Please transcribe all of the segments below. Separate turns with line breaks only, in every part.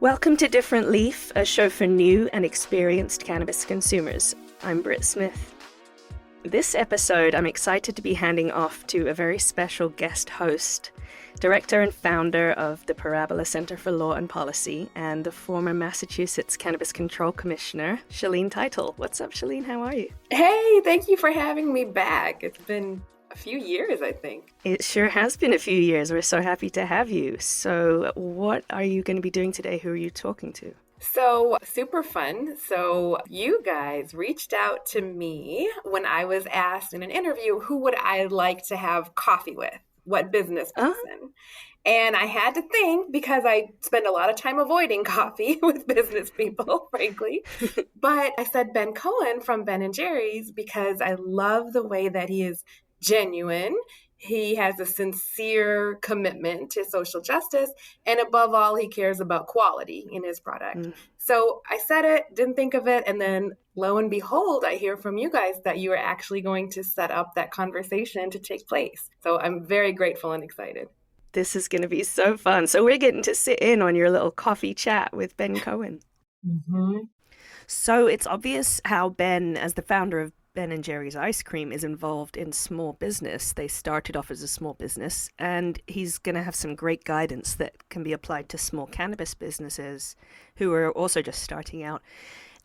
Welcome to Different Leaf, a show for new and experienced cannabis consumers. I'm Britt Smith. This episode, I'm excited to be handing off to a very special guest host, director and founder of the Parabola Center for Law and Policy, and the former Massachusetts Cannabis Control Commissioner, Shaleen Title. What's up, Shaleen? How are you?
Hey, thank you for having me back. It's been a few years, I think.
It sure has been a few years. We're so happy to have you. So what are you going to be doing today? Who are you talking to?
So super fun. So you guys reached out to me when I was asked in an interview, who would I like to have coffee with? What business person? And I had to think because I spend a lot of time avoiding coffee with business people, frankly. But I said Ben Cohen from Ben & Jerry's because I love the way that he is genuine. He has a sincere commitment to social justice. And above all, he cares about quality in his product. So I said it, didn't think of it. And then lo and behold, I hear from you guys that you are actually going to set up that conversation to take place. So I'm very grateful and excited.
This is going to be so fun. So we're getting to sit in on your little coffee chat with Ben Cohen.
Mm-hmm.
So it's obvious how Ben, as the founder of Ben & Jerry's ice cream, is involved in small business. They started off as a small business, and he's going to have some great guidance that can be applied to small cannabis businesses who are also just starting out.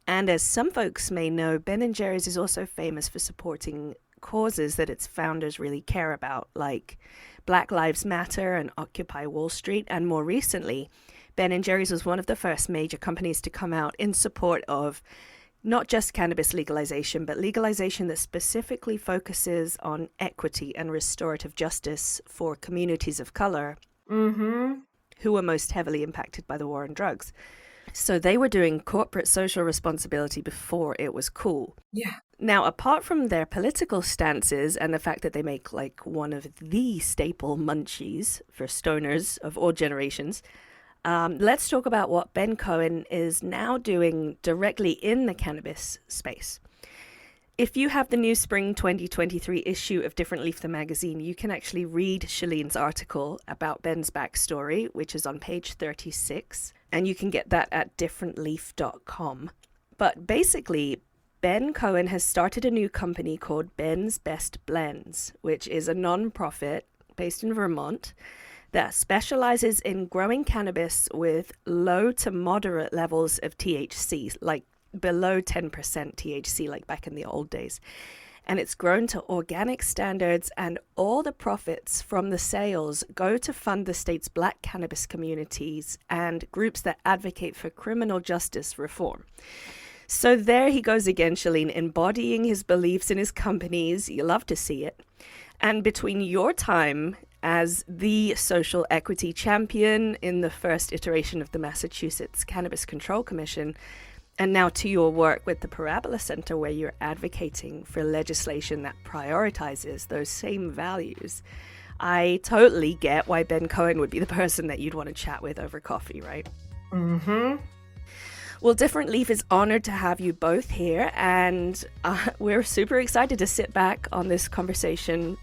And as some folks may know, Ben & Jerry's is also famous for supporting causes that its founders really care about, like Black Lives Matter and Occupy Wall Street. And more recently, Ben & Jerry's was one of the first major companies to come out in support of not just cannabis legalization, but legalization that specifically focuses on equity and restorative justice for communities of color who were most heavily impacted by the war on drugs. So they were doing corporate social responsibility before it was cool.
Yeah.
Now, apart from their political stances and the fact that they make like one of the staple munchies for stoners of all generations, let's talk about what Ben Cohen is now doing directly in the cannabis space. If you have the new spring 2023 issue of Different Leaf, the magazine, you can actually read Shaleen's article about Ben's backstory, which is on page 36, and you can get that at differentleaf.com. But basically, Ben Cohen has started a new company called Blnz, which is a non-profit based in Vermont that specializes in growing cannabis with low to moderate levels of THC, like below 10% THC, like back in the old days. And it's grown to organic standards, and all the profits from the sales go to fund the state's Black cannabis communities and groups that advocate for criminal justice reform. So there he goes again, Shaleen, embodying his beliefs in his companies. You love to see it. And between your time as the social equity champion in the first iteration of the Massachusetts Cannabis Control Commission, and now to your work with the Parabola Center, where you're advocating for legislation that prioritizes those same values, I totally get why Ben Cohen would be the person that you'd want to chat with over coffee, right?
Mm-hmm.
Well, Different Leaf is honored to have you both here, and we're super excited to sit back on this conversation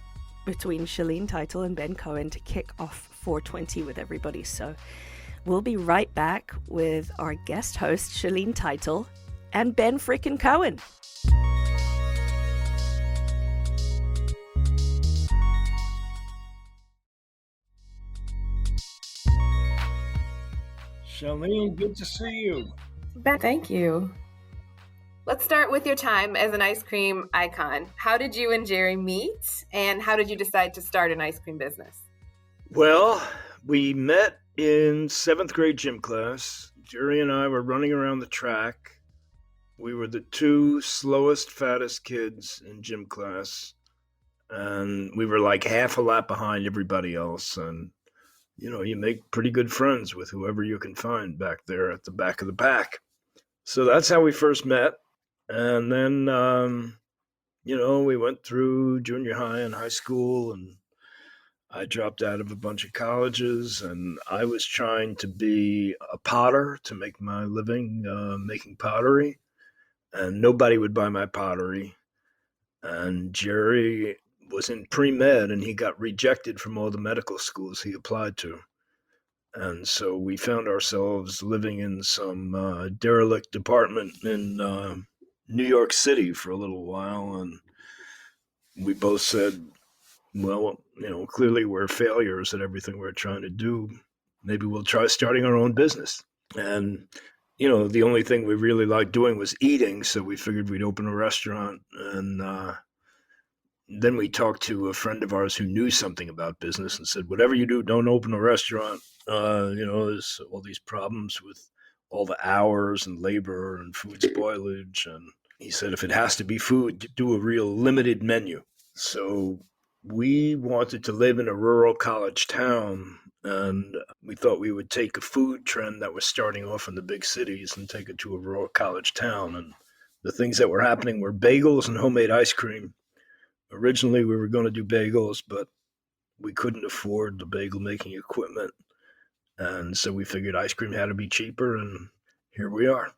between Shaleen Title and Ben Cohen to kick off 420 with everybody. So we'll be right back with our guest host, Shaleen Title, and Ben frickin' Cohen.
Shaleen, good to see you.
Ben, thank you. Let's start with your time as an ice cream icon. How did you and Jerry meet, and how did you decide to start an ice cream business?
Well, we met in 7th grade gym class. Jerry and I were running around the track. We were the two slowest, fattest kids in gym class, and we were like half a lap behind everybody else. And, you know, you make pretty good friends with whoever you can find back there at the back of the pack. So that's how we first met. And then, we went through junior high and high school, and I dropped out of a bunch of colleges, and I was trying to be a potter to make my living making pottery, and nobody would buy my pottery. And Jerry was in pre-med, and he got rejected from all the medical schools he applied to. And so we found ourselves living in some derelict apartment in New York City for a little while. And we both said, well, clearly we're failures at everything we're trying to do. Maybe we'll try starting our own business. And, the only thing we really liked doing was eating. So we figured we'd open a restaurant. And then we talked to a friend of ours who knew something about business and said, whatever you do, don't open a restaurant. There's all these problems with all the hours and labor and food spoilage. And he said, if it has to be food, do a real limited menu. So we wanted to live in a rural college town, and we thought we would take a food trend that was starting off in the big cities and take it to a rural college town. And the things that were happening were bagels and homemade ice cream. Originally, we were going to do bagels, but we couldn't afford the bagel making equipment. And so we figured ice cream had to be cheaper, and here we are.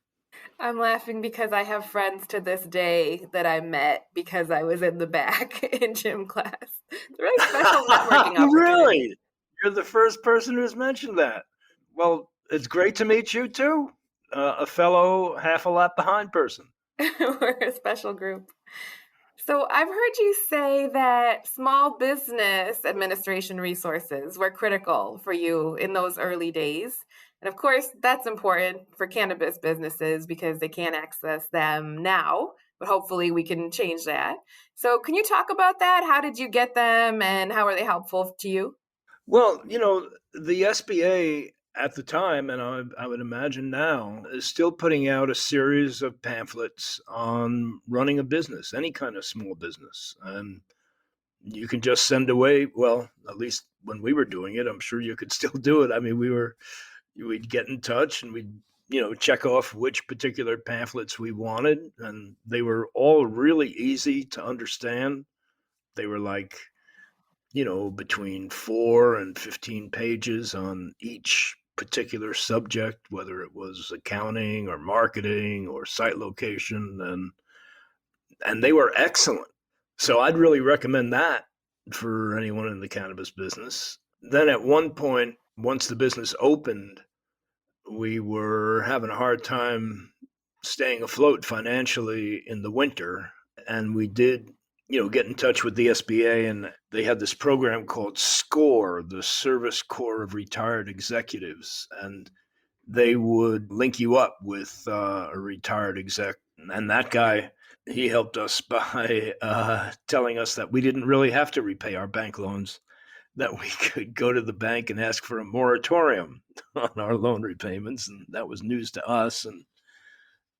I'm laughing because I have friends to this day that I met because I was in the back in gym class. It's a really special networking opportunity.
Really? You're the first person who's mentioned that. Well, it's great to meet you too, a fellow half a lap behind person.
We're a special group. So I've heard you say that small business administration resources were critical for you in those early days. And of course, that's important for cannabis businesses because they can't access them now, but hopefully we can change that. So can you talk about that? How did you get them and how are they helpful to you?
Well, the SBA at the time, and I would imagine now, is still putting out a series of pamphlets on running a business, any kind of small business. And you can just send away, well, at least when we were doing it, I'm sure you could still do it. I mean, we'd get in touch and we'd, check off which particular pamphlets we wanted. And they were all really easy to understand. They were like, between 4 and 15 pages on each particular subject, whether it was accounting or marketing or site location, and they were excellent. So I'd really recommend that for anyone in the cannabis business. Then at one point, once the business opened, we were having a hard time staying afloat financially in the winter, and we did get in touch with the SBA, and they had this program called SCORE, the Service Corps of Retired Executives, and they would link you up with a retired exec. And that guy, he helped us by telling us that we didn't really have to repay our bank loans, that we could go to the bank and ask for a moratorium on our loan repayments. And that was news to us.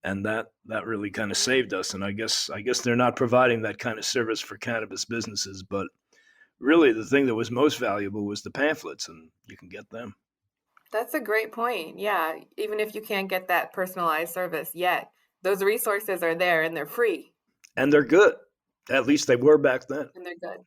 And that really kind of saved us. And I guess they're not providing that kind of service for cannabis businesses, but really the thing that was most valuable was the pamphlets, and you can get them.
That's a great point. Yeah, even if you can't get that personalized service yet, those resources are there and they're free.
And they're good. At least they were back then.
And they're good.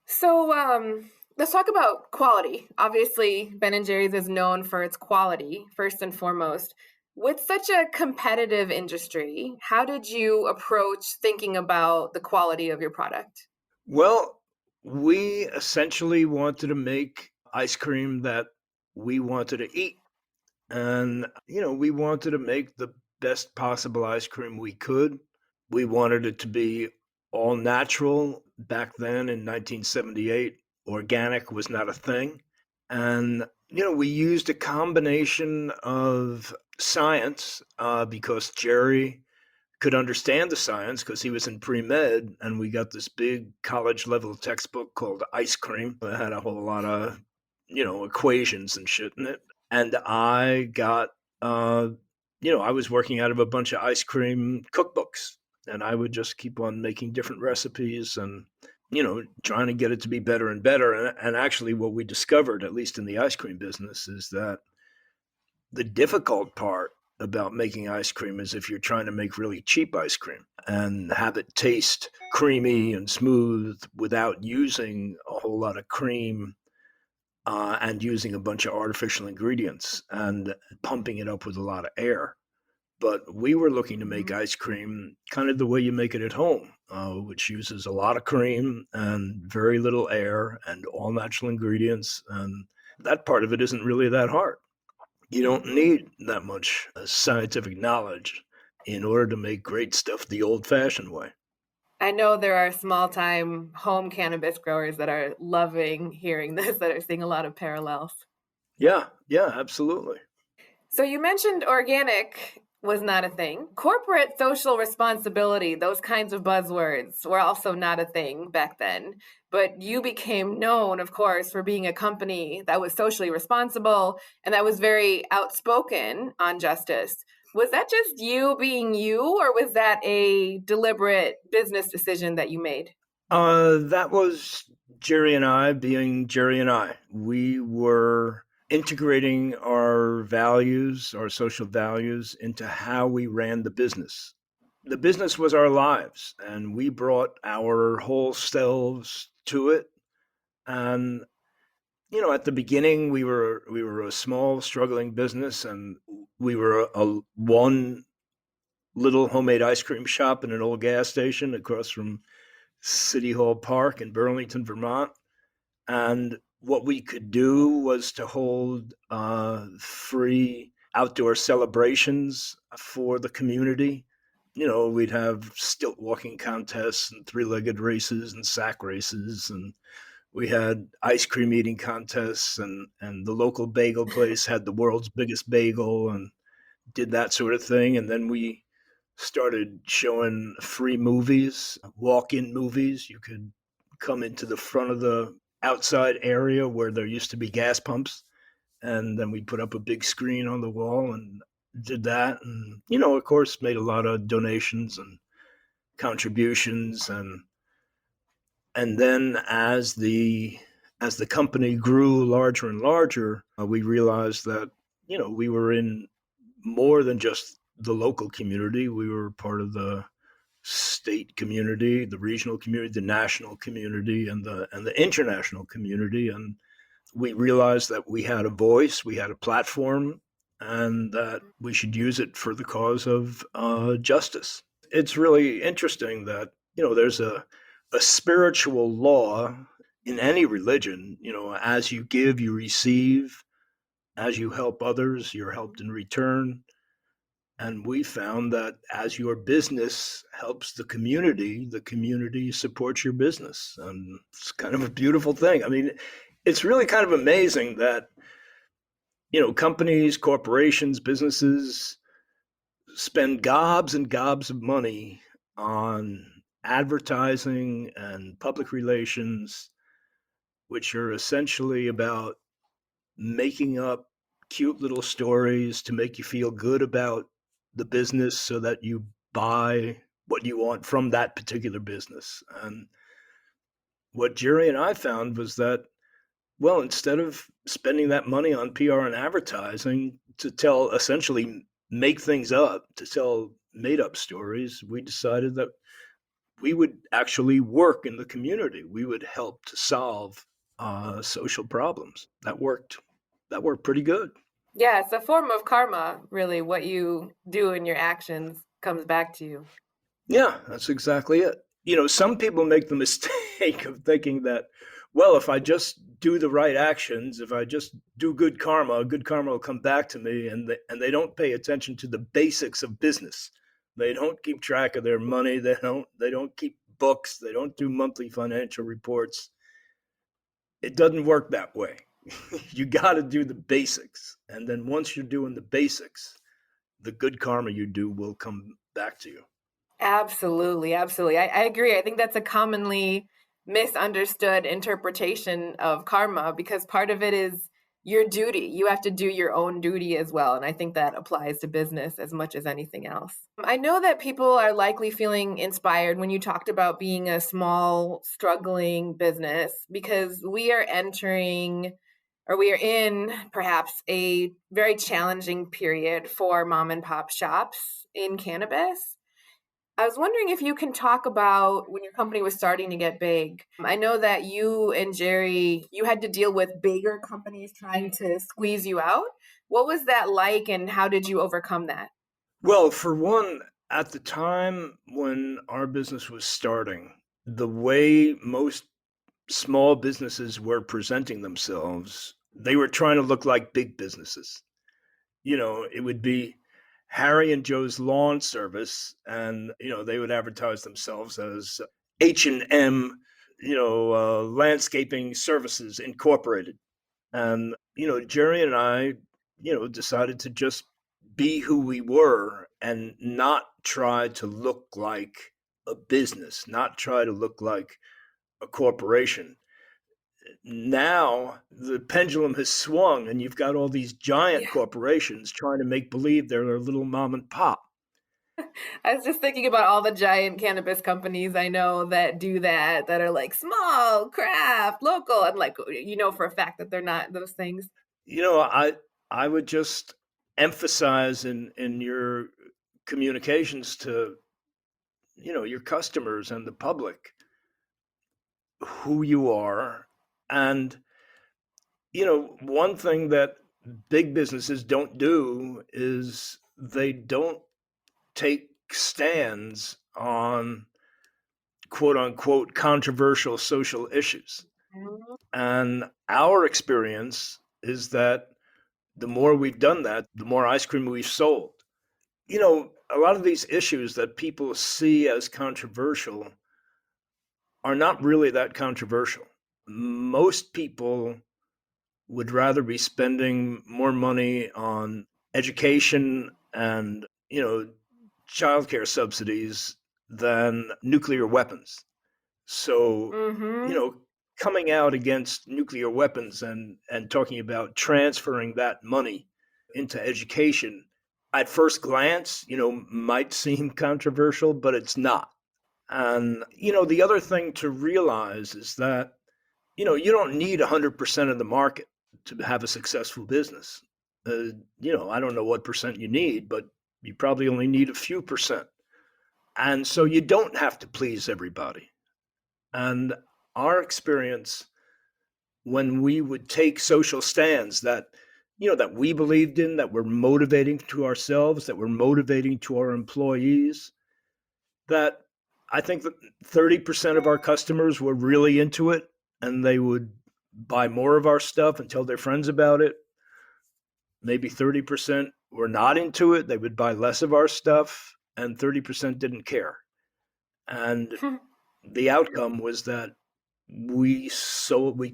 So let's talk about quality. Obviously, Ben & Jerry's is known for its quality, first and foremost. With such a competitive industry, how did you approach thinking about the quality of your product?
Well, we essentially wanted to make ice cream that we wanted to eat. And, we wanted to make the best possible ice cream we could. We wanted it to be all natural. Back then in 1978, organic was not a thing. And, we used a combination of science because Jerry could understand the science because he was in pre-med, and we got this big college level textbook called Ice Cream. It had a whole lot of, equations and shit in it. And I got, I was working out of a bunch of ice cream cookbooks, and I would just keep on making different recipes and, trying to get it to be better and better. And actually what we discovered, at least in the ice cream business, is that the difficult part about making ice cream is if you're trying to make really cheap ice cream and have it taste creamy and smooth without using a whole lot of cream and using a bunch of artificial ingredients and pumping it up with a lot of air. But we were looking to make ice cream kind of the way you make it at home, which uses a lot of cream and very little air and all natural ingredients. And that part of it isn't really that hard. You don't need that much scientific knowledge in order to make great stuff the old fashioned way.
I know there are small time home cannabis growers that are loving hearing this, that are seeing a lot of parallels.
Yeah, yeah, absolutely.
So you mentioned organic was not a thing. Corporate social responsibility, those kinds of buzzwords were also not a thing back then. But you became known, of course, for being a company that was socially responsible and that was very outspoken on justice. Was that just you being you, or was that a deliberate business decision that you made?
That was Jerry and I being Jerry and I. We were integrating our values, our social values, into how we ran the business. The business was our lives, and we brought our whole selves to it. And at the beginning, we were a small, struggling business, and we were a one little homemade ice cream shop in an old gas station across from City Hall Park in Burlington, Vermont. And what we could do was to hold free outdoor celebrations for the community. We'd have stilt walking contests and three-legged races and sack races, and we had ice cream eating contests, and the local bagel place had the world's biggest bagel and did that sort of thing. And then we started showing free movies, walk-in movies. You could come into the front of the outside area where there used to be gas pumps, and then we put up a big screen on the wall and did that. And of course, made a lot of donations and contributions. And then as the company grew larger and larger, we realized that we were in more than just the local community. We were part of the state community, the regional community, the national community, and the international community. And we realized that we had a voice, we had a platform, and that we should use it for the cause of justice. It's really interesting that there's a spiritual law in any religion. As you give, you receive. As you help others, you're helped in return. And we found that as your business helps the community supports your business. And it's kind of a beautiful thing. I mean, it's really kind of amazing that, companies, corporations, businesses spend gobs and gobs of money on advertising and public relations, which are essentially about making up cute little stories to make you feel good about the business so that you buy what you want from that particular business. And what Jerry and I found was that, well, instead of spending that money on PR and advertising to tell, essentially make things up, to tell made up stories, we decided that we would actually work in the community. We would help to solve social problems. That worked. That worked pretty good.
Yeah, it's a form of karma, really. What you do in your actions comes back to you.
Yeah, that's exactly it. Some people make the mistake of thinking that, well, if I just do the right actions, if I just do good karma will come back to me, and they don't pay attention to the basics of business. They don't keep track of their money. They don't keep books. They don't do monthly financial reports. It doesn't work that way. You got to do the basics, and then once you're doing the basics, the good karma you do will come back to you.
Absolutely, absolutely. I agree. I think that's a commonly misunderstood interpretation of karma because part of it is your duty. You have to do your own duty as well. And I think that applies to business as much as anything else. I know that people are likely feeling inspired when you talked about being a small, struggling business because we are entering or we are in perhaps a very challenging period for mom and pop shops in cannabis. I was wondering if you can talk about when your company was starting to get big. I know that you and Jerry, you had to deal with bigger companies trying to squeeze you out. What was that like and how did you overcome that?
Well, for one, at the time when our business was starting, the way most small businesses were presenting themselves they were trying to look like big businesses. It would be Harry and Joe's Lawn Service, and they would advertise themselves as H&M, Landscaping Services Incorporated. And Jerry and I, decided to just be who we were and not try to look like a business, not try to look like a corporation. Now the pendulum has swung, and you've got all these giant
Yeah.
corporations trying to make believe they're a little mom and pop.
I was just thinking about all the giant cannabis companies I know that do that, that are like small, craft, local, and like, for a fact that they're not those things.
I would just emphasize in your communications to your customers and the public who you are. And one thing that big businesses don't do is they don't take stands on quote unquote controversial social issues.
Mhm.
And our experience is that the more we've done that, the more ice cream we've sold. A lot of these issues that people see as controversial are not really that controversial. Most people would rather be spending more money on education and, childcare subsidies than nuclear weapons. So, you
Mhm.
know, coming out against nuclear weapons and talking about transferring that money into education at first glance, might seem controversial, but it's not. And, the other thing to realize is that, you don't need 100% of the market to have a successful business. I don't know what percent you need, but you probably only need a few percent. And so you don't have to please everybody. And our experience when we would take social stands that that we believed in, that were motivating to ourselves, that were motivating to our employees, that I think that 30% of our customers were really into it, and they would buy more of our stuff and tell their friends about it. Maybe 30% were not into it, they would buy less of our stuff, and 30% didn't care. And the outcome was that we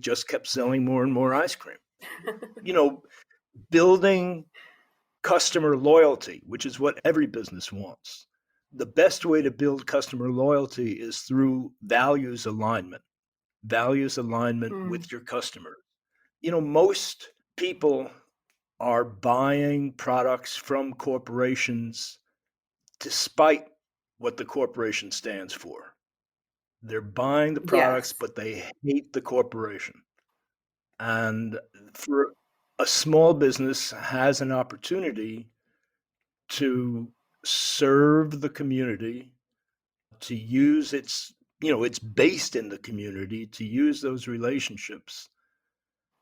just kept selling more and more ice cream. You know, building customer loyalty, which is what every business wants. The best way to build customer loyalty is through values alignment
Mm.
with your customers. Most people are buying products from corporations despite what the corporation stands for. They're buying the products,
Yes.
but they hate the corporation. And for a small business has an opportunity to serve the community, to use it's based in the community, to use those relationships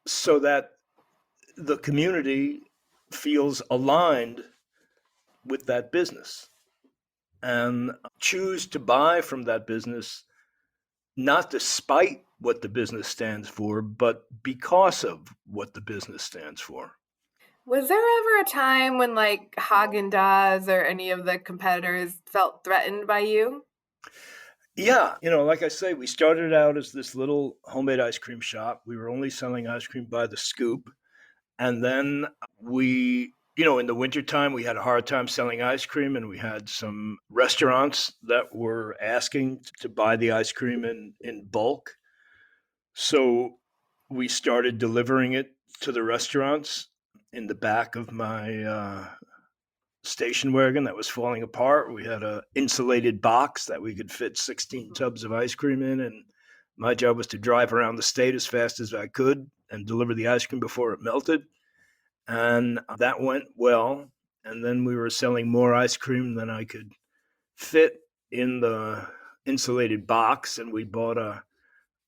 so that the community feels aligned with that business and choose to buy from that business, not despite what the business stands for, but because of what the business stands for.
Was there ever a time when like Haagen-Dazs or any of the competitors felt threatened by you?
Yeah, like I say, we started out as this little homemade ice cream shop. We were only selling ice cream by the scoop. And then in the wintertime, we had a hard time selling ice cream, and we had some restaurants that were asking to buy the ice cream in bulk. So we started delivering it to the restaurants in the back of my station wagon that was falling apart. We had a insulated box that we could fit 16 tubs of ice cream in, and my job was to drive around the state as fast as I could and deliver the ice cream before it melted. And that went well. And then we were selling more ice cream than I could fit in the insulated box, and we bought a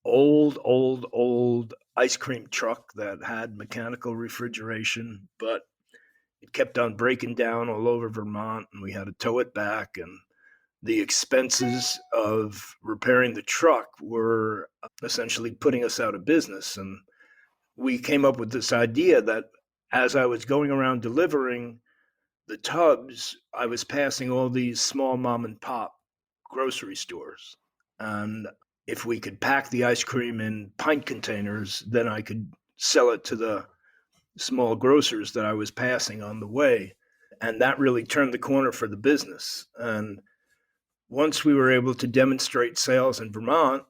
old ice cream truck that had mechanical refrigeration, but it kept on breaking down all over Vermont, and we had to tow it back. And the expenses of repairing the truck were essentially putting us out of business. And we came up with this idea that as I was going around delivering the tubs, I was passing all these small mom and pop grocery stores. And if we could pack the ice cream in pint containers, then I could sell it to the small grocers that I was passing on the way. And that really turned the corner for the business. And once we were able to demonstrate sales in Vermont,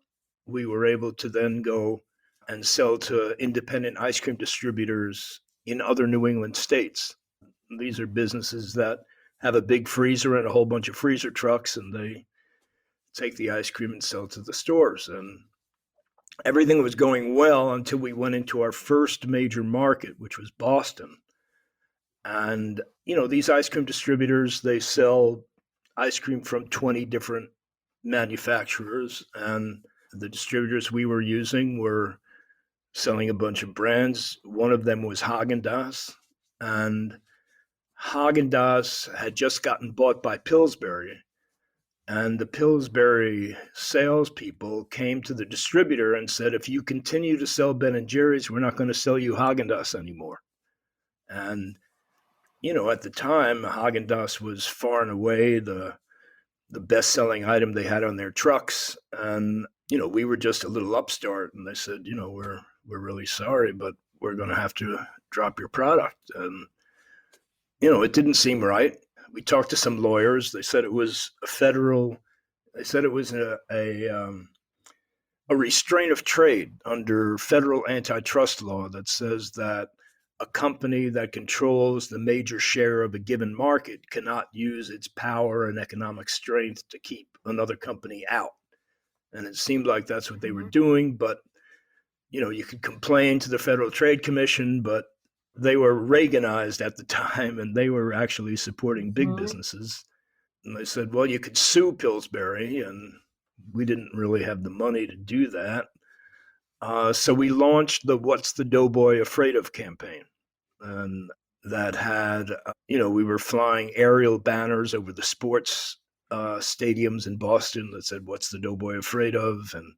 we were able to then go and sell to independent ice cream distributors in other New England states. These are businesses that have a big freezer and a whole bunch of freezer trucks, and they take the ice cream and sell to the stores. And everything was going well until we went into our first major market, which was Boston. And, these ice cream distributors, they sell ice cream from 20 different manufacturers. And the distributors we were using were selling a bunch of brands. One of them was Haagen-Dazs. And Haagen-Dazs had just gotten bought by Pillsbury. And the Pillsbury salespeople came to the distributor and said, if you continue to sell Ben and Jerry's, we're not going to sell you Haagen-Dazs anymore. And, at the time, Haagen-Dazs was far and away the best-selling item they had on their trucks. And, we were just a little upstart. And they said, we're really sorry, but we're going to have to drop your product. And, it didn't seem right. We talked to some lawyers. They said it was a restraint of trade under federal antitrust law that says that a company that controls the major share of a given market cannot use its power and economic strength to keep another company out. And it seemed like that's what they were doing. But, you could complain to the Federal Trade Commission, but they were Reaganized at the time, and they were actually supporting big businesses. And they said, well, you could sue Pillsbury, and we didn't really have the money to do that. So we launched the What's the Doughboy Afraid of campaign. And that had, we were flying aerial banners over the sports stadiums in Boston that said, What's the Doughboy Afraid of? And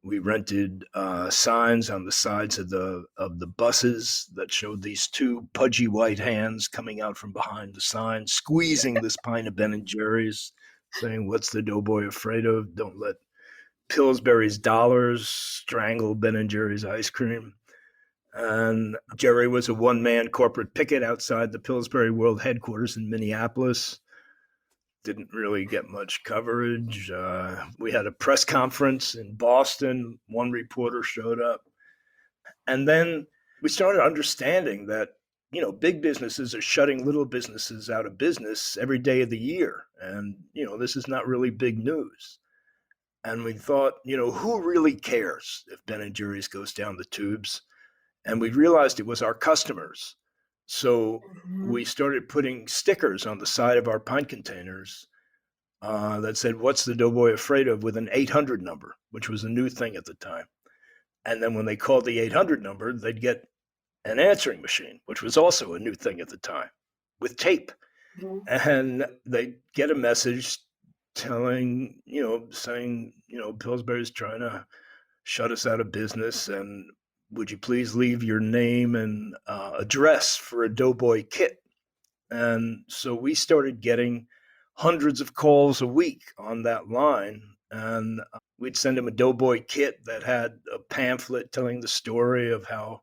we rented signs on the sides of the buses that showed these two pudgy white hands coming out from behind the sign, squeezing this pint of Ben and Jerry's, saying, What's the Doughboy afraid of? Don't let Pillsbury's dollars strangle Ben and Jerry's ice cream. And Jerry was a one-man corporate picket outside the Pillsbury World headquarters in Minneapolis. Didn't really get much coverage. We had a press conference in Boston. One reporter showed up. And then we started understanding that, big businesses are shutting little businesses out of business every day of the year. And, this is not really big news. And we thought, who really cares if Ben & Jerry's goes down the tubes? And we realized it was our customers. So we started putting stickers on the side of our pint containers that said, What's the Doughboy afraid of? With an 800 number, which was a new thing at the time. And then when they called the 800 number, they'd get an answering machine, which was also a new thing at the time, with tape. And they'd get a message saying, Pillsbury's trying to shut us out of business, and would you please leave your name and address for a Doughboy kit? And so we started getting hundreds of calls a week on that line. And we'd send them a Doughboy kit that had a pamphlet telling the story of how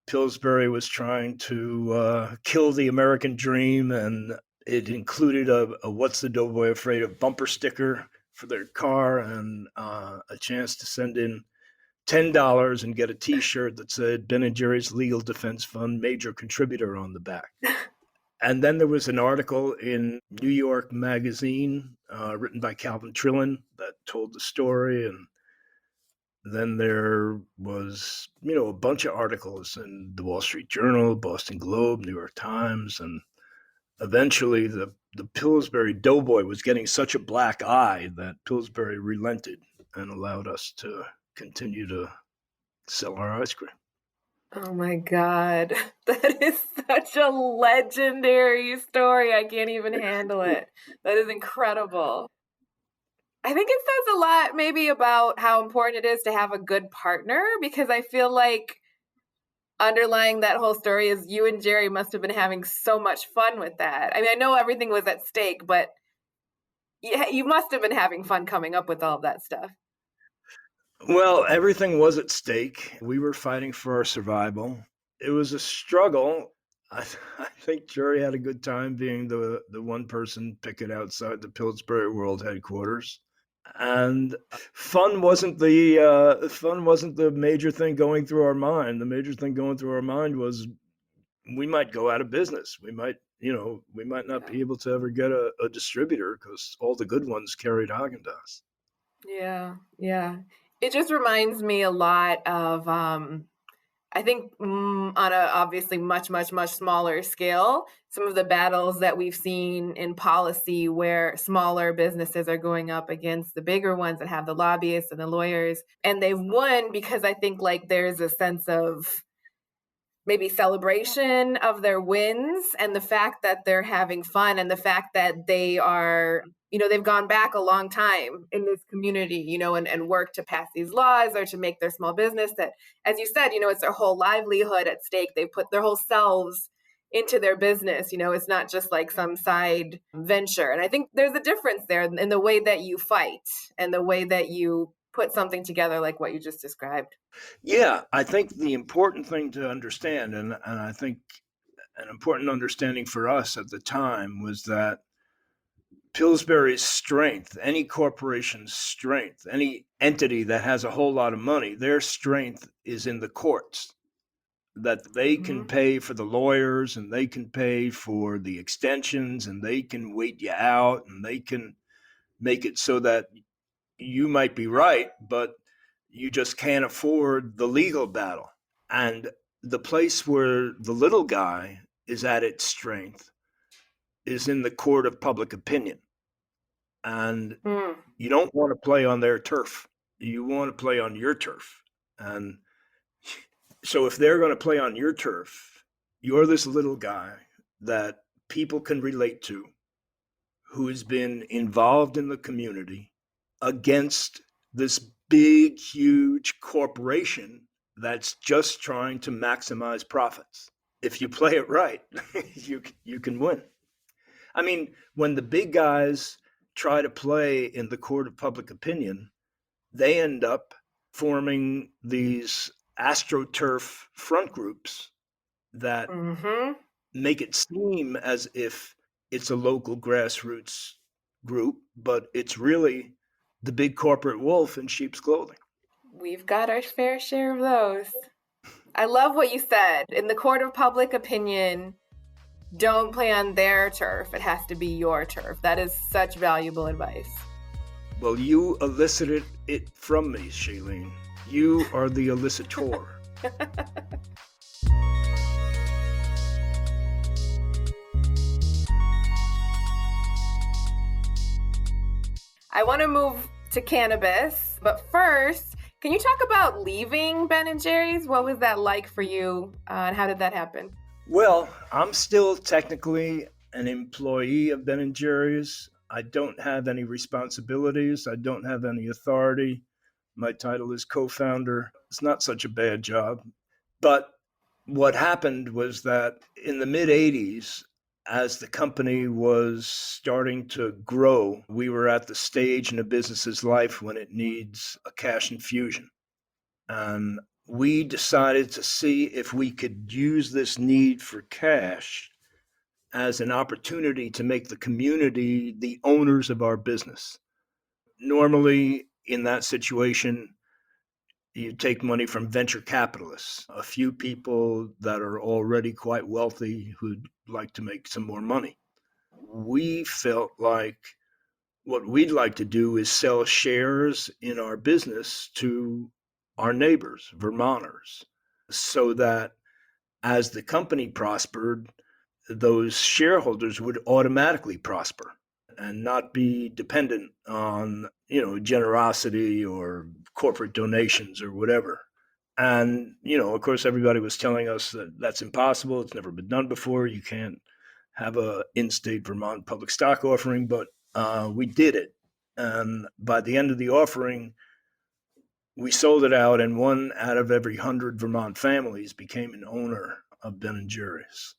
Pillsbury was trying to kill the American dream. And it included a What's the Doughboy Afraid of bumper sticker for their car, and a chance to send in $10 and get a T-shirt that said Ben & Jerry's Legal Defense Fund major contributor on the back. And then there was an article in New York Magazine written by Calvin Trillin that told the story. And then there was, a bunch of articles in the Wall Street Journal, Boston Globe, New York Times. And eventually the Pillsbury Doughboy was getting such a black eye that Pillsbury relented and allowed us to continue to sell our ice cream.
Oh my God. That is such a legendary story. I can't even handle it. That is incredible. I think it says a lot maybe about how important it is to have a good partner, because I feel like underlying that whole story is you and Jerry must have been having so much fun with that. I mean, I know everything was at stake, but you must have been having fun coming up with all of that stuff.
Well, everything was at stake. We were fighting for our survival. It was a struggle. I think Jerry had a good time being the one person picket outside the Pillsbury World headquarters. And fun wasn't the major thing going through our mind. The major thing going through our mind was we might go out of business. We might not be able to ever get a distributor because all the good ones carried Haagen-Dazs.
Yeah, yeah. It just reminds me a lot of, I think on a obviously much, much, much smaller scale, some of the battles that we've seen in policy where smaller businesses are going up against the bigger ones that have the lobbyists and the lawyers. And they've won because I think like there's a sense of maybe celebration of their wins and the fact that they're having fun and the fact that they are, they've gone back a long time in this community, and work to pass these laws or to make their small business that, as you said, it's their whole livelihood at stake. They put their whole selves into their business. It's not just like some side venture. And I think there's a difference there in the way that you fight and the way that you put something together like what you just described.
Yeah, I think the important thing to understand, and I think an important understanding for us at the time, was that Pillsbury's strength, any corporation's strength, any entity that has a whole lot of money, their strength is in the courts. That they can pay for the lawyers and they can pay for the extensions and they can wait you out and they can make it so that you might be right, but you just can't afford the legal battle. And the place where the little guy is at its strength is in the court of public opinion. And you don't want to play on their turf. You want to play on your turf. And so if they're going to play on your turf, you're this little guy that people can relate to, who has been involved in the community against this big, huge corporation that's just trying to maximize profits. If you play it right, you can win. I mean, when the big guys try to play in the court of public opinion, they end up forming these astroturf front groups that make it seem as if it's a local grassroots group, but it's really the big corporate wolf in sheep's clothing.
We've got our fair share of those. I love what you said. In the court of public opinion, don't play on their turf. It has to be your turf. That is such valuable advice.
Well, you elicited it from me, Shaleen. You are the elicitor.
I want to move to cannabis, but first, can you talk about leaving Ben & Jerry's? What was that like for you, and how did that happen?
Well, I'm still technically an employee of Ben & Jerry's. I don't have any responsibilities. I don't have any authority. My title is co-founder. It's not such a bad job. But what happened was that in the mid-'80s, as the company was starting to grow, we were at the stage in a business's life when it needs a cash infusion. And we decided to see if we could use this need for cash as an opportunity to make the community the owners of our business. Normally, in that situation, you take money from venture capitalists, a few people that are already quite wealthy who'd like to make some more money. We felt like what we'd like to do is sell shares in our business to our neighbors, Vermonters, so that as the company prospered, those shareholders would automatically prosper and not be dependent on, generosity or corporate donations or whatever. And, of course, everybody was telling us that that's impossible. It's never been done before. You can't have a in-state Vermont public stock offering, but we did it. And by the end of the offering, we sold it out, and one out of every 100 Vermont families became an owner of Ben and Jerry's.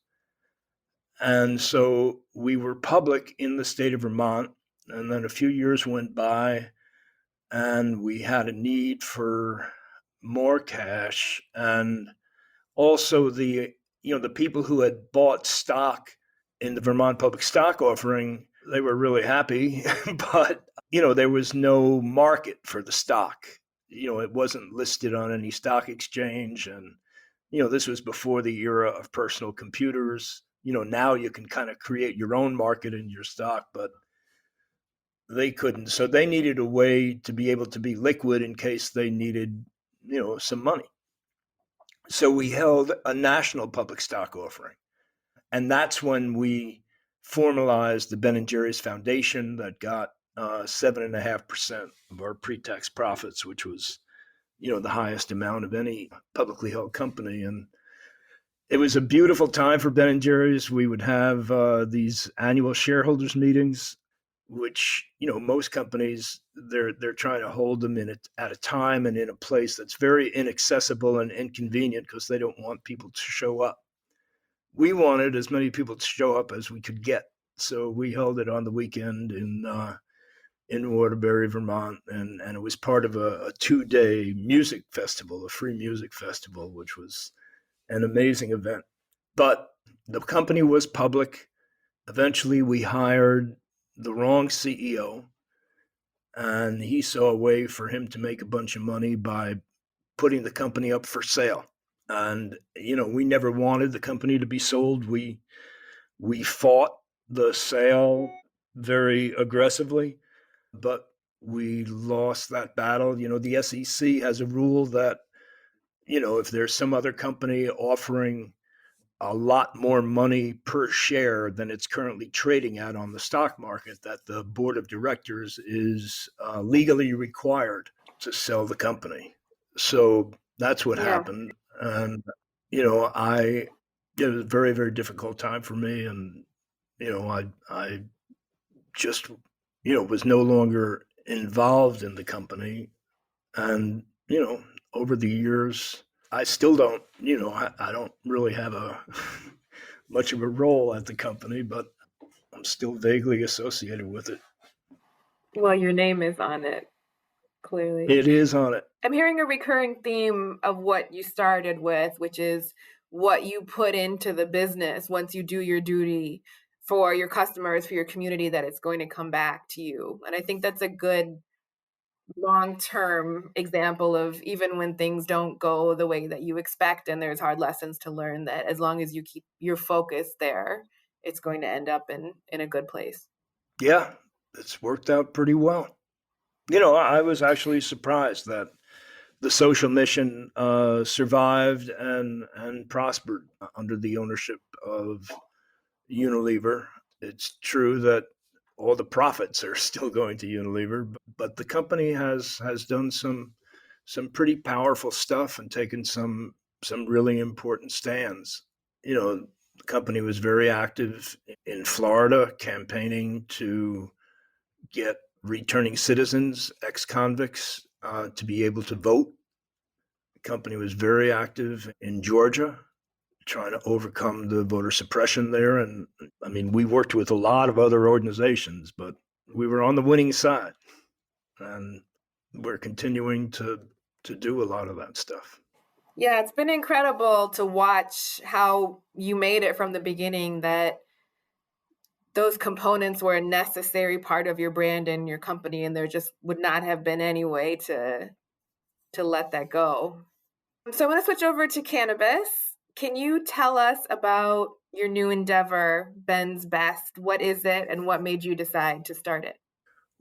And so we were public in the state of Vermont. And then a few years went by, and we had a need for more cash. And also the people who had bought stock in the Vermont public stock offering, they were really happy, but there was no market for the stock. It wasn't listed on any stock exchange, and this was before the era of personal computers. Now you can kind of create your own market in your stock, but they couldn't. So they needed a way to be able to be liquid in case they needed, some money. So we held a national public stock offering. And that's when we formalized the Ben and Jerry's Foundation that got 7.5% of our pre-tax profits, which was, the highest amount of any publicly held company. And it was a beautiful time for Ben and Jerry's. We would have these annual shareholders meetings, which most companies they're trying to hold them at a time and in a place that's very inaccessible and inconvenient because they don't want people to show up. We wanted as many people to show up as we could get, so we held it on the weekend in Waterbury, Vermont, and it was part of a 2-day music festival, a free music festival, which was an amazing event. But the company was public. Eventually, we hired the wrong CEO, and he saw a way for him to make a bunch of money by putting the company up for sale. And we never wanted the company to be sold. We fought the sale very aggressively, but we lost that battle. The SEC has a rule that if there's some other company offering a lot more money per share than it's currently trading at on the stock market, that the board of directors is legally required to sell the company. So that's what happened. And, it was a very, very difficult time for me. And, I just, was no longer involved in the company. And, over the years, I still don't, I don't really have a much of a role at the company, but I'm still vaguely associated with it.
Well, your name is on it, clearly.
It is on it.
I'm hearing a recurring theme of what you started with, which is what you put into the business once you do your duty for your customers, for your community, that it's going to come back to you. And I think that's a good long-term example of, even when things don't go the way that you expect and there's hard lessons to learn, that as long as you keep your focus there, it's going to end up in a good place.
Yeah, it's worked out pretty well. I was actually surprised that the social mission survived and prospered under the ownership of Unilever. It's true that all the profits are still going to Unilever, but the company has done some pretty powerful stuff and taken some really important stands. The company was very active in Florida, campaigning to get returning citizens, ex-convicts, to be able to vote. The company was very active in Georgia, trying to overcome the voter suppression there. And I mean, we worked with a lot of other organizations, but we were on the winning side. And we're continuing to do a lot of that stuff.
Yeah, it's been incredible to watch how you made it from the beginning, that those components were a necessary part of your brand and your company, and there just would not have been any way to let that go. So I want to switch over to cannabis. Can you tell us about your new endeavor, Blnz? What is it, and what made you decide to start it?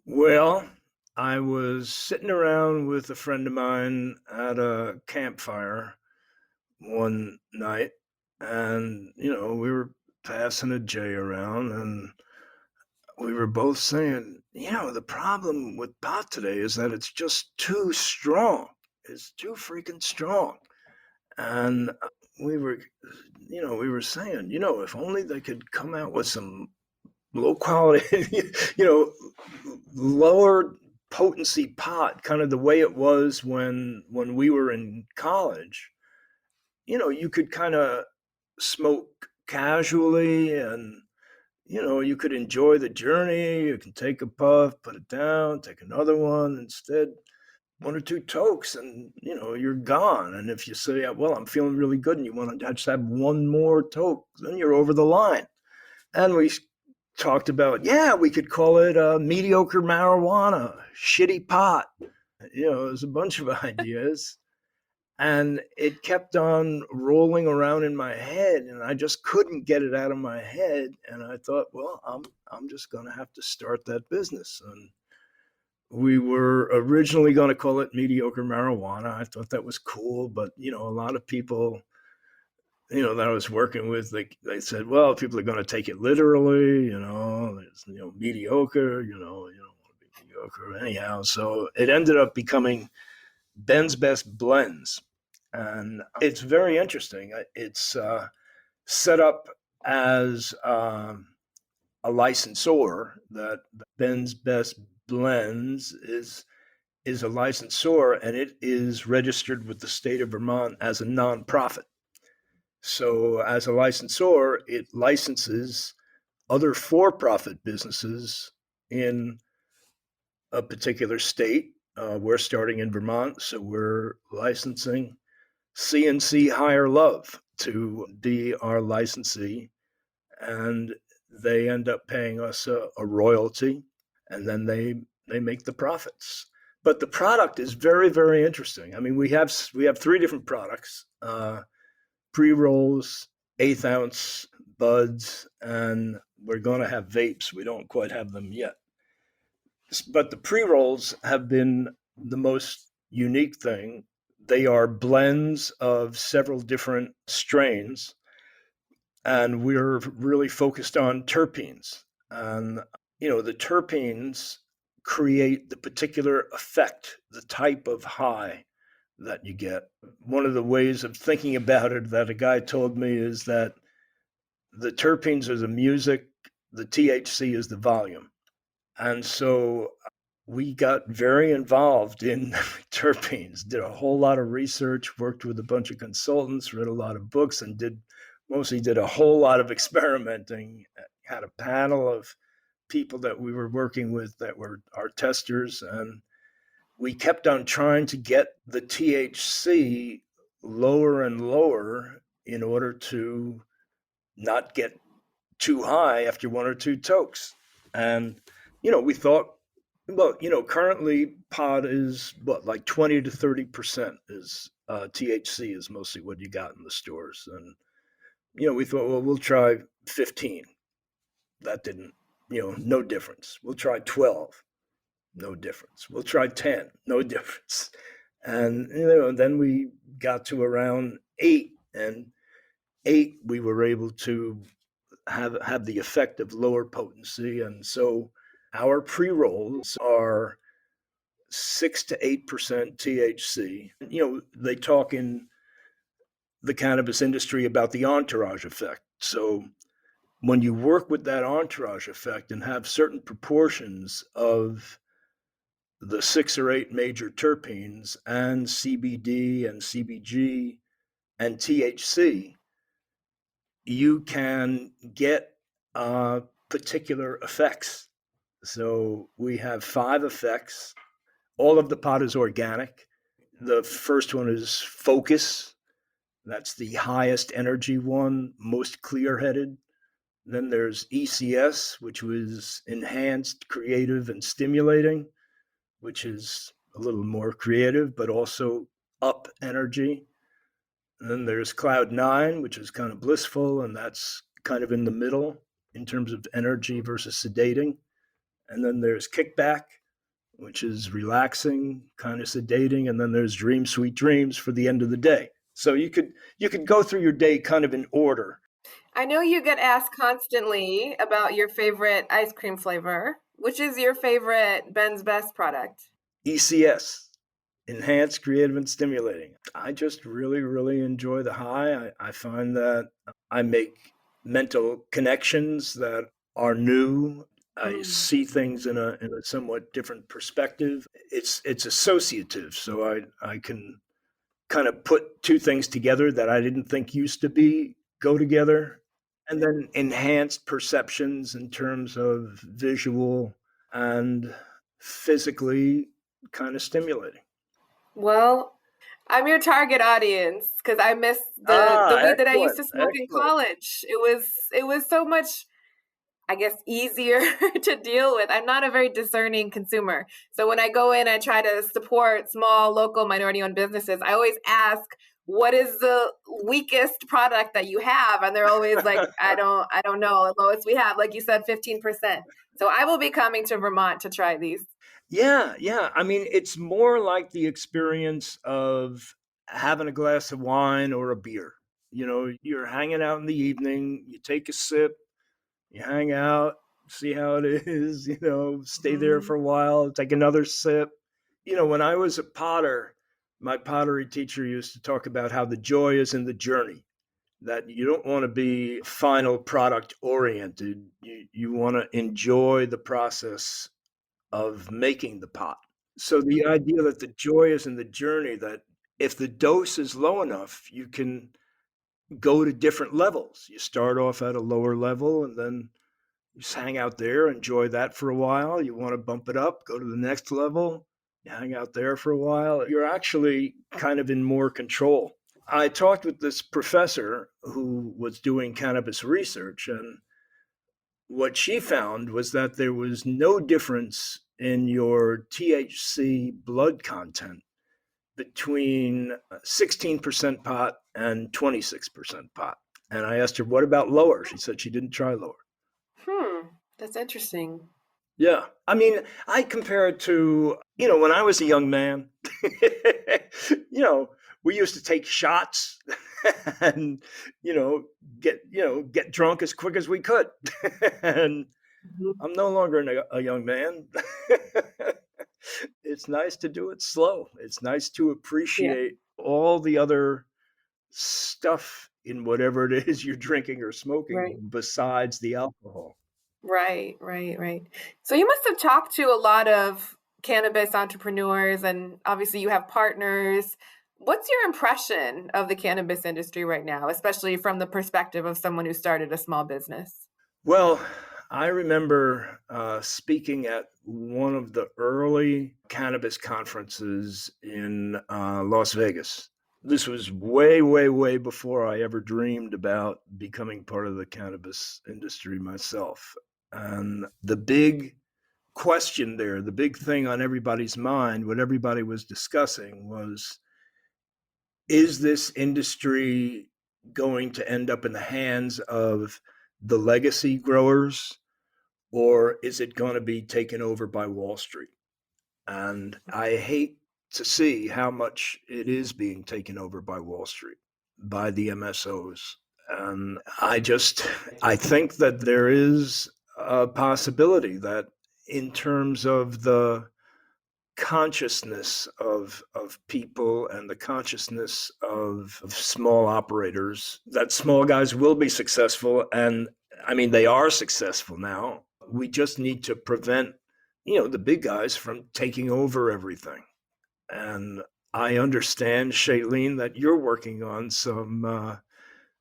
Well, I was sitting around with a friend of mine at a campfire one night, and we were passing a J around, and we were both saying, the problem with pot today is that it's just too strong. It's too freaking strong. And we were saying, if only they could come out with some low quality, lower potency pot, kind of the way it was when we were in college. You could kind of smoke casually, and you could enjoy the journey. You can take a puff, put it down, take another one. Instead, one or two tokes, and you're gone. And if you say, well, I'm feeling really good, and you want to just have one more toke, then you're over the line. And we talked about, yeah, we could call it mediocre marijuana, shitty pot. There's a bunch of ideas. And it kept on rolling around in my head, and I just couldn't get it out of my head. And I thought, well, I'm just going to have to start that business. And we were originally going to call it mediocre marijuana. I thought that was cool, but a lot of people that I was working with, they said, well, people are going to take it literally, it's mediocre, you don't want to be mediocre anyhow. So it ended up becoming Blnz Blnz. And it's very interesting. It's set up as a licensor. That Vemont-based Blnz is a licensor, and it is registered with the state of Vermont as a nonprofit. So as a licensor, it licenses other for-profit businesses in a particular state. We're starting in Vermont, so we're licensing CNC Higher Love to be our licensee, and they end up paying us a royalty, and then they make the profits. But the product is very, very interesting. I mean, we have 3 different products: pre-rolls, 1/8 ounce buds, and we're going to have vapes. We don't quite have them yet. But the pre-rolls have been the most unique thing. They are blends of several different strains, and we're really focused on terpenes. And, the terpenes create the particular effect, the type of high that you get. One of the ways of thinking about it that a guy told me is that the terpenes are the music, the THC is the volume. And so we got very involved in terpenes, did a whole lot of research, worked with a bunch of consultants, read a lot of books, and mostly did a whole lot of experimenting. Had a panel of people that we were working with that were our testers, and we kept on trying to get the THC lower and lower in order to not get too high after 1 or 2 tokes. And, we thought, well, currently pod is like 20 to 30% is THC is mostly what you got in the stores. And, we thought, well, we'll try 15. That didn't, no difference. We'll try 12. No difference. We'll try 10. No difference. And, then we got to around 8, and 8, we were able to have the effect of lower potency. And so our pre-rolls are 6 to 8% THC. They talk in the cannabis industry about the entourage effect. So when you work with that entourage effect and have certain proportions of the 6 or 8 major terpenes and CBD and CBG and THC, you can get particular effects. So we have 5 effects. All of the pot is organic. The first one is focus. That's the highest energy one, most clear-headed. Then there's ECS, which was enhanced, creative, and stimulating, which is a little more creative, but also up energy. And then there's Cloud 9, which is kind of blissful, and that's kind of in the middle in terms of energy versus sedating. And then there's Kickback, which is relaxing, kind of sedating. And then there's Dream Sweet Dreams for the end of the day. So you could go through your day kind of in order.
I know you get asked constantly about your favorite ice cream flavor. Which is your favorite Blnz product?
ECS, enhanced, creative, and stimulating. I just really, really enjoy the high. I find that I make mental connections that are new. I see things in a somewhat different perspective. It's associative, so I can kind of put two things together that I didn't think used to be go together, and then enhanced perceptions in terms of visual and physically kind of stimulating.
Well, I'm your target audience because I miss the
Ah,
weed that I used
excellent,
to smoke in
excellent.
college. It was so much, I guess, easier to deal with. I'm not a very discerning consumer. So when I go in, I try to support small, local, minority-owned businesses. I always ask, what is the weakest product that you have? And they're always like, I don't know. The lowest we have, like you said, 15%. So I will be coming to Vermont to try these.
Yeah, yeah. I mean, it's more like the experience of having a glass of wine or a beer. You know, you're hanging out in the evening, you take a sip, you hang out, see how it is, stay there
Mhm.
for a while, take another sip. When I was a potter, my pottery teacher used to talk about how the joy is in the journey, that you don't want to be final product oriented. You want to enjoy the process of making the pot. So the idea that the joy is in the journey, that if the dose is low enough, you can go to different levels. You start off at a lower level and then you just hang out there, enjoy that for a while. You want to bump it up, go to the next level, you hang out there for a while. You're actually kind of in more control. I talked with this professor who was doing cannabis research, and what she found was that there was no difference in your THC blood content between 16% pot and 26% pot. And I asked her, what about lower? She said she didn't try lower.
Hmm, that's interesting.
Yeah. I mean, I compare it to, when I was a young man, you know, we used to take shots and, you know, get drunk as quick as we could. And
Mhm.
I'm no longer a young man. It's nice to do it slow. It's nice to
Yeah,
appreciate all the other stuff in whatever it is you're drinking or smoking
right.
besides the alcohol.
Right, right, right. So you must have talked to a lot of cannabis entrepreneurs, and obviously you have partners. What's your impression of the cannabis industry right now, especially from the perspective of someone who started a small business?
Well, I remember speaking at one of the early cannabis conferences in Las Vegas. This was way, way, way before I ever dreamed about becoming part of the cannabis industry myself. And the big question there, the big thing on everybody's mind, what everybody was discussing was, is this industry going to end up in the hands of the legacy growers, or is it going to be taken over by Wall Street? And I hate to see how much it is being taken over by Wall Street, by the MSOs. And I think that there is a possibility that, in terms of the consciousness of people and the consciousness of small operators, that small guys will be successful. And I mean, they are successful now. We just need to prevent, the big guys from taking over everything. And I understand, Shaleen, that you're working on some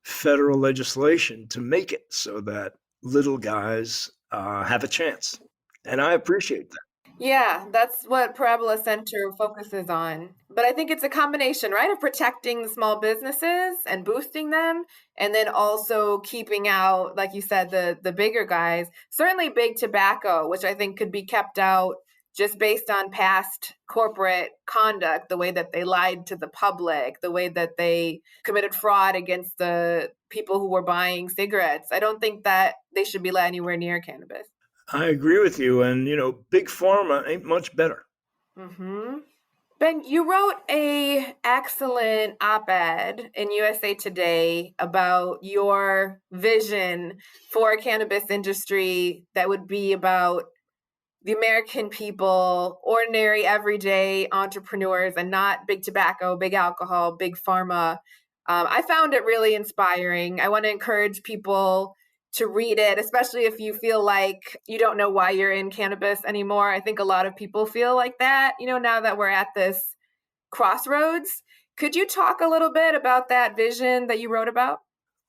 federal legislation to make it so that little guys have a chance. And I appreciate that.
Yeah, that's what Parabola Center focuses on. But I think it's a combination, right, of protecting the small businesses and boosting them, and then also keeping out, like you said, the bigger guys. Certainly big tobacco, which I think could be kept out just based on past corporate conduct, the way that they lied to the public, the way that they committed fraud against the people who were buying cigarettes. I don't think that they should be let anywhere near cannabis.
I agree with you. And, big pharma ain't much better.
Mm-hmm. Ben, you wrote a excellent op-ed in USA Today about your vision for a cannabis industry that would be about the American people, ordinary, everyday entrepreneurs, and not big tobacco, big alcohol, big pharma. I found it really inspiring. I want to encourage people to read it, especially if you feel like you don't know why you're in cannabis anymore. I think a lot of people feel like that, now that we're at this crossroads. Could you talk a little bit about that vision that you wrote about?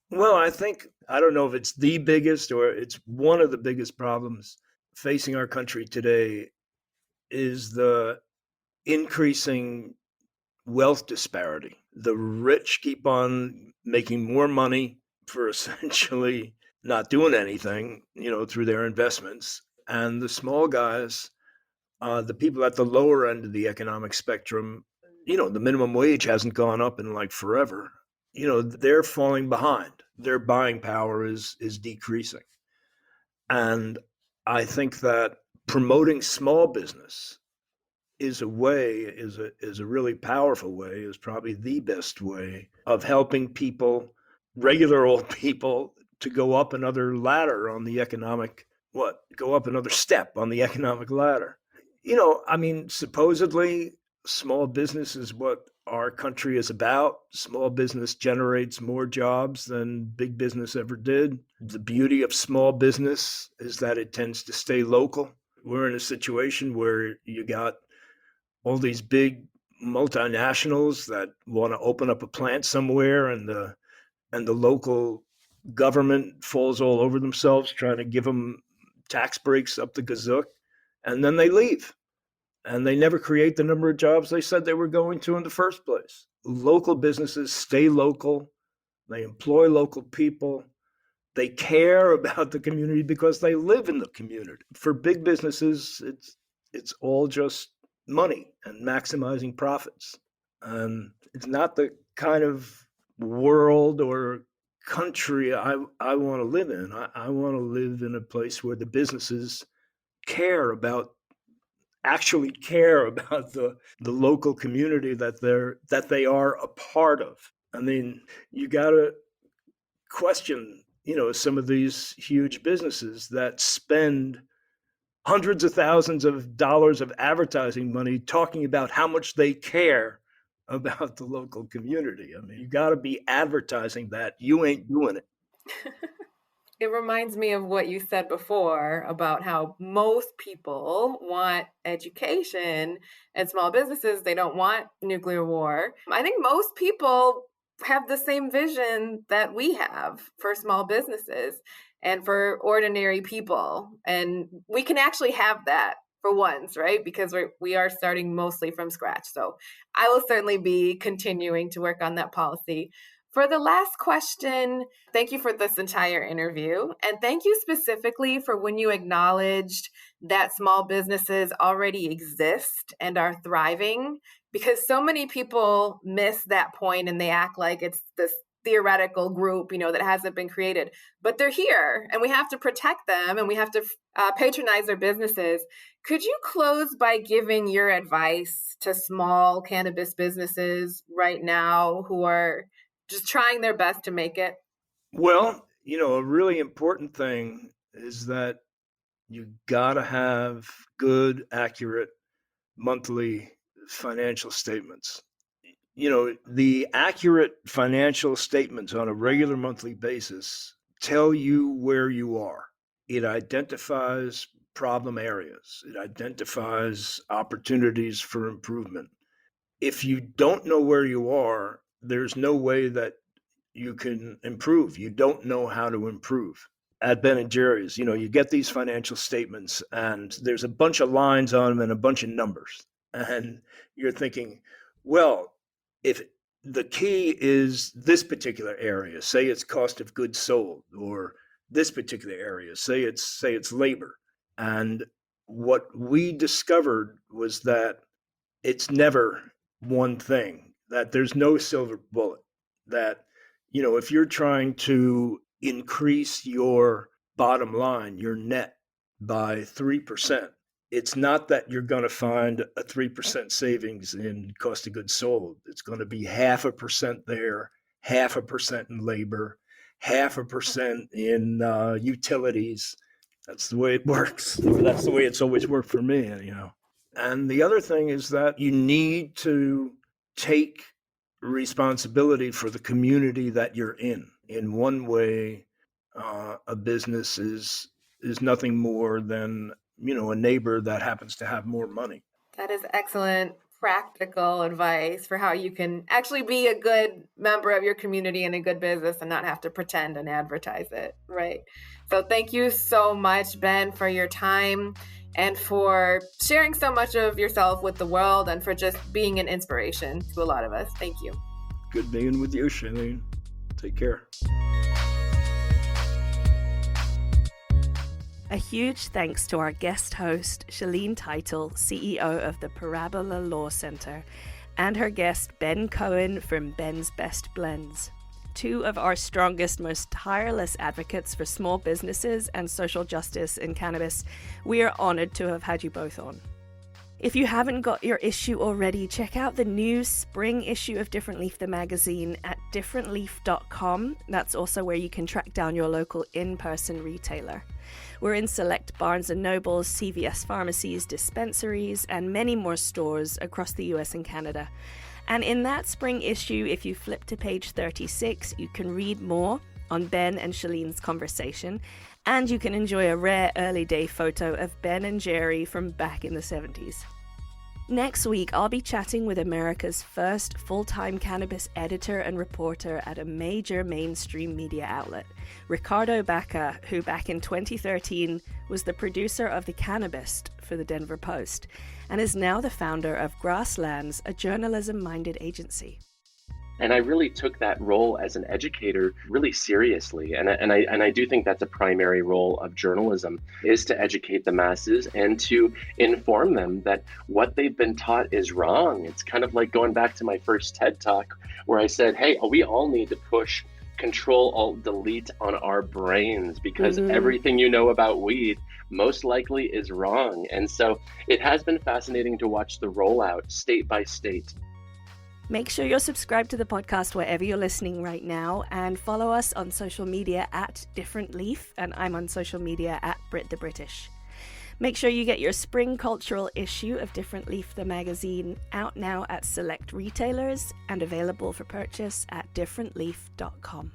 Well, I don't know if it's the biggest or it's one of the biggest problems facing our country today is the increasing wealth disparity. The rich keep on making more money for essentially not doing anything, through their investments. And the small guys, the people at the lower end of the economic spectrum, the minimum wage hasn't gone up in like forever. They're falling behind. Their buying power is decreasing. And I think that promoting small business is a really powerful way, is probably the best way of helping people, regular old people, to go up another ladder on the economic go up another step on the economic ladder. Supposedly small business is what our country is about. Small business generates more jobs than big business ever did. The beauty of small business is that it tends to stay local. We're in a situation where you got all these big multinationals that want to open up a plant somewhere, and the local government falls all over themselves trying to give them tax breaks up the gazook, and then they leave and they never create the number of jobs they said they were going to in the first place. Local businesses stay local, they employ local people, they care about the community because they live in the community. For big businesses, it's all just money and maximizing profits. And it's not the kind of world or country I want to live in. I want to live in a place where the businesses actually care about the local community that they are a part of. I mean, you got to question, some of these huge businesses that spend hundreds of thousands of dollars of advertising money talking about how much they care about the local community. I mean, you got to be advertising that. You ain't doing it.
It reminds me of what you said before about how most people want education and small businesses, they don't want nuclear war. I think most people have the same vision that we have for small businesses and for ordinary people. And we can actually have that for once, right? Because we are starting mostly from scratch. So I will certainly be continuing to work on that policy. For the last question, thank you for this entire interview. And thank you specifically for when you acknowledged that small businesses already exist and are thriving, because so many people miss that point and they act like it's this theoretical group, that hasn't been created. But they're here and we have to protect them and we have to patronize their businesses. Could you close by giving your advice to small cannabis businesses right now who are just trying their best to make it?
Well, a really important thing is that you got to have good, accurate monthly financial statements. The accurate financial statements on a regular monthly basis tell you where you are. It identifies problem areas, it identifies opportunities for improvement. If you don't know where you are, there's no way that you can improve. You don't know how to improve. At Ben and Jerry's, you get these financial statements and there's a bunch of lines on them and a bunch of numbers. And you're thinking, well, if the key is this particular area, say it's cost of goods sold, or this particular area, say it's labor. And what we discovered was that it's never one thing, that there's no silver bullet, that if you're trying to increase your bottom line, your net, by 3%, it's not that you're going to find a 3% savings in cost of goods sold. It's going to be 0.5% there, 0.5% in labor, 0.5% in utilities. That's the way it works. That's the way it's always worked for me, And the other thing is that you need to take responsibility for the community that you're in one way a business is nothing more than, a neighbor that happens to have more money.
That is excellent practical advice for how you can actually be a good member of your community and a good business and not have to pretend and advertise it, right? So thank you so much, Ben, for your time and for sharing so much of yourself with the world and for just being an inspiration to a lot of us. Thank you.
Good being with you, Shaleen. Take care.
A huge thanks to our guest host, Shaleen Title, CEO of the Parabola Law Center, and her guest, Ben Cohen from Vemont-based Blnz, two of our strongest, most tireless advocates for small businesses and social justice in cannabis. We are honored to have had you both on. If you haven't got your issue already, check out the new spring issue of Different Leaf, the magazine, at differentleaf.com. That's also where you can track down your local in-person retailer. We're in select Barnes & Nobles, CVS pharmacies, dispensaries, and many more stores across the US and Canada. And in that spring issue, if you flip to page 36, you can read more on Ben and Shaleen's conversation, and you can enjoy a rare early day photo of Ben and Jerry from back in the 70s. Next week, I'll be chatting with America's first full-time cannabis editor and reporter at a major mainstream media outlet, Ricardo Baca, who back in 2013 was the producer of The Cannabis for the Denver Post, and is now the founder of Grasslands, a journalism-minded agency.
And I really took that role as an educator really seriously. And I do think that's a primary role of journalism, is to educate the masses and to inform them that what they've been taught is wrong. It's kind of like going back to my first TED Talk where I said, hey, we all need to push Control-Alt-Delete on our brains because everything you know about weed most likely is wrong. And so it has been fascinating to watch the rollout state by state.
Make sure you're subscribed to the podcast wherever you're listening right now, and follow us on social media at Different Leaf, and I'm on social media at Brit the British. Make sure you get your spring cultural issue of Different Leaf, the magazine, out now at select retailers and available for purchase at differentleaf.com.